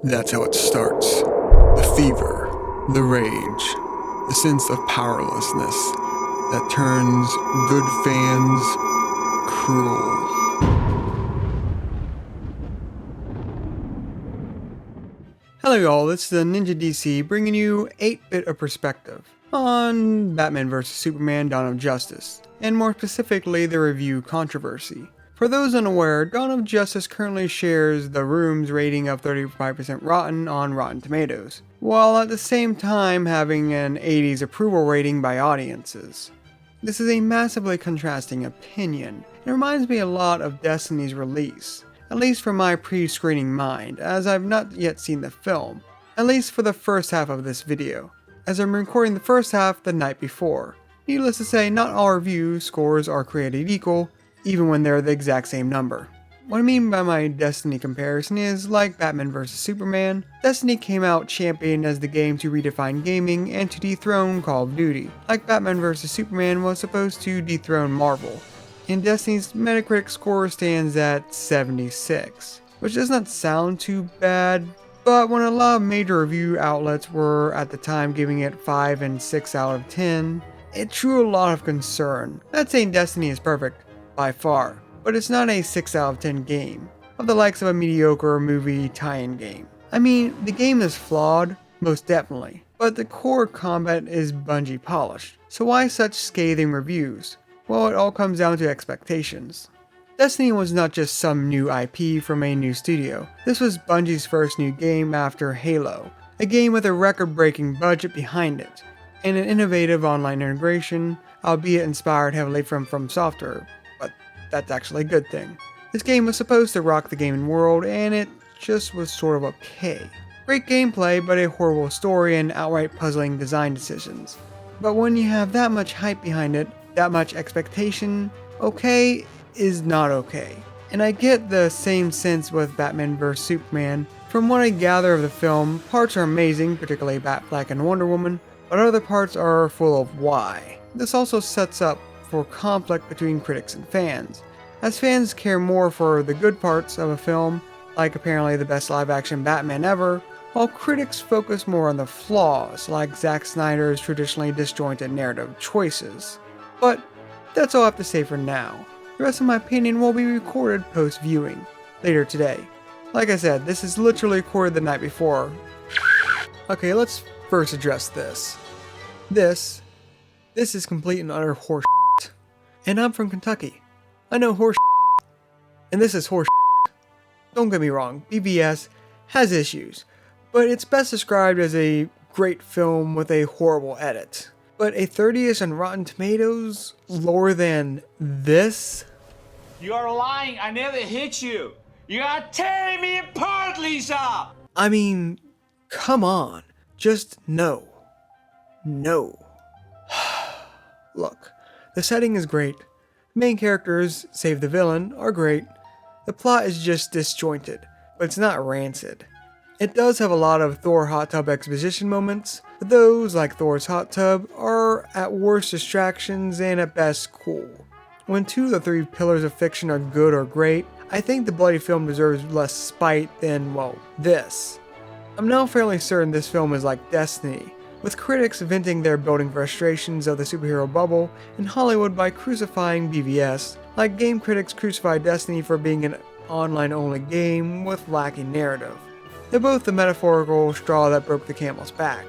That's how it starts. The fever, the rage, the sense of powerlessness that turns good fans cruel. Hello y'all, this is the Ninja DC bringing you 8-bit of perspective on Batman vs Superman Dawn of Justice, and more specifically the review controversy. For those unaware, Dawn of Justice currently shares The Room's rating of 35% rotten on Rotten Tomatoes, while at the same time having an 80s approval rating by audiences. This is a massively contrasting opinion. It reminds me a lot of Destiny's release, at least from my pre-screening mind, as I've not yet seen the film, at least for the first half of this video, as I'm recording the first half the night before. Needless to say, not all review scores are created equal, even when they're the exact same number. What I mean by my Destiny comparison is, like Batman vs Superman, Destiny came out championed as the game to redefine gaming and to dethrone Call of Duty, like Batman vs Superman was supposed to dethrone Marvel. And Destiny's Metacritic score stands at 76, which does not sound too bad, but when a lot of major review outlets were at the time giving it 5 and 6 out of 10, it drew a lot of concern. Not saying Destiny is perfect, by far, but it's not a 6 out of 10 game, of the likes of a mediocre movie tie-in game. I mean, the game is flawed, most definitely, but the core combat is Bungie polished, so why such scathing reviews? Well, it all comes down to expectations. Destiny was not just some new IP from a new studio. This was Bungie's first new game after Halo, a game with a record-breaking budget behind it, and an innovative online integration, albeit inspired heavily from Software, but that's actually a good thing. This game was supposed to rock the gaming world, and it just was sort of okay. Great gameplay, but a horrible story and outright puzzling design decisions. But when you have that much hype behind it, that much expectation, okay is not okay. And I get the same sense with Batman vs Superman. From what I gather of the film, parts are amazing, particularly Batfleck and Wonder Woman, but other parts are full of why. This also sets up for conflict between critics and fans, as fans care more for the good parts of a film, like apparently the best live-action Batman ever, while critics focus more on the flaws, like Zack Snyder's traditionally disjointed narrative choices. But that's all I have to say for now. The rest of my opinion will be recorded post-viewing, later today. Like I said, this is literally recorded the night before. Okay, let's first address this. This is complete and utter horse shit. And I'm from Kentucky. I know horse shit. And this is horse shit. Don't get me wrong, BVS has issues, but it's best described as a great film with a horrible edit. But a 30ish on Rotten Tomatoes lower than this? You are lying. I never hit you. You are tearing me apart, Lisa! I mean, come on. Just no. No. Look, the setting is great. The main characters, save the villain, are great. The plot is just disjointed, but it's not rancid. It does have a lot of Thor hot tub exposition moments, but those, like Thor's hot tub, are at worst distractions and at best cool. When 2 of the 3 pillars of fiction are good or great, I think the bloody film deserves less spite than, well, this. I'm now fairly certain this film is like Destiny, with critics venting their building frustrations of the superhero bubble in Hollywood by crucifying BVS, like game critics crucify Destiny for being an online-only game with lacking narrative. They're both the metaphorical straw that broke the camel's back.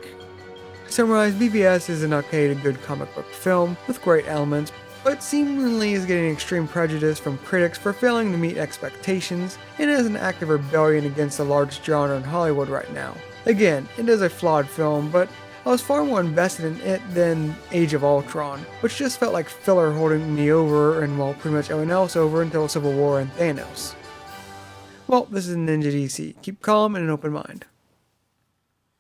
To summarize, BVS is an okay to good comic book film with great elements, but seemingly is getting extreme prejudice from critics for failing to meet expectations and is an act of rebellion against the largest genre in Hollywood right now. Again, it is a flawed film, but I was far more invested in it than Age of Ultron, which just felt like filler holding me over and, well, pretty much everyone else over until Civil War and Thanos. Well, this is Ninja DC. Keep calm and an open mind.